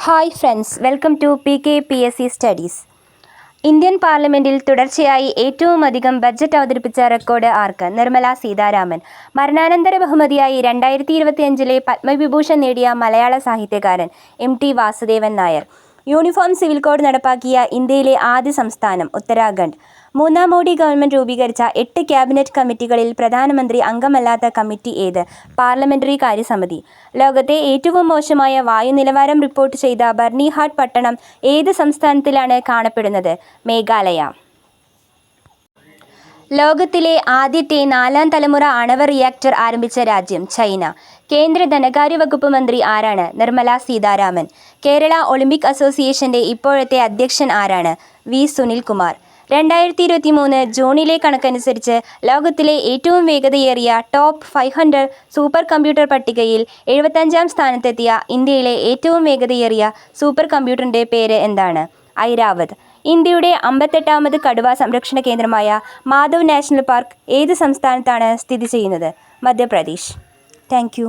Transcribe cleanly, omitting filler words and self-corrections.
Hi friends, welcome to PKPSC studies. Indian പാർലമെന്റിൽ തുടർച്ചയായി ഏറ്റവും അധികം ബജറ്റ് അവതരിപ്പിച്ച റെക്കോർഡ് ആർക്ക്? നിർമ്മല സീതാരാമൻ. മരണാനന്തര ബഹുമതിയായി 2025 പത്മവിഭൂഷൺ നേടിയ മലയാള സാഹിത്യകാരൻ MT Vasudevan Nair. Uniform civil code നടപ്പാക്കിയ ഇന്ത്യയിലെ ആദ്യ സംസ്ഥാനം ഉത്തരാഖണ്ഡ്. മൂന്നാം മോഡി ഗവൺമെന്റ് രൂപീകരിച്ച 8 ക്യാബിനറ്റ് കമ്മിറ്റികളിൽ പ്രധാനമന്ത്രി അംഗമല്ലാത്ത കമ്മിറ്റി ഏത്? പാർലമെന്ററി കാര്യസമിതി. ലോകത്തെ ഏറ്റവും മോശമായ വായു നിലവാരം റിപ്പോർട്ട് ചെയ്ത ബർണിഹാട്ട് പട്ടണം ഏത് സംസ്ഥാനത്തിലാണ് കാണപ്പെടുന്നത്? മേഘാലയ. ലോകത്തിലെ ആദ്യത്തെ 4ാം തലമുറ ആണവ റിയാക്ടർ ആരംഭിച്ച രാജ്യം ചൈന. കേന്ദ്ര ധനകാര്യ വകുപ്പ് മന്ത്രി ആരാണ്? നിർമ്മല സീതാരാമൻ. കേരള ഒളിമ്പിക് അസോസിയേഷന്റെ ഇപ്പോഴത്തെ അധ്യക്ഷൻ ആരാണ്? V. സുനിൽകുമാർ. 2023 ജൂണിലെ കണക്കനുസരിച്ച് ലോകത്തിലെ ഏറ്റവും വേഗതയേറിയ ടോപ്പ് 500 സൂപ്പർ കമ്പ്യൂട്ടർ പട്ടികയിൽ 75ാം സ്ഥാനത്തെത്തിയ ഇന്ത്യയിലെ ഏറ്റവും വേഗതയേറിയ സൂപ്പർ കമ്പ്യൂട്ടറിൻ്റെ പേര് എന്താണ്? ഐരാവത്. ഇന്ത്യയുടെ 58ാമത് കടുവ സംരക്ഷണ കേന്ദ്രമായ മാധവ് നാഷണൽ പാർക്ക് ഏത് സംസ്ഥാനത്താണ് സ്ഥിതി ചെയ്യുന്നത്? മധ്യപ്രദേശ്. Thank U.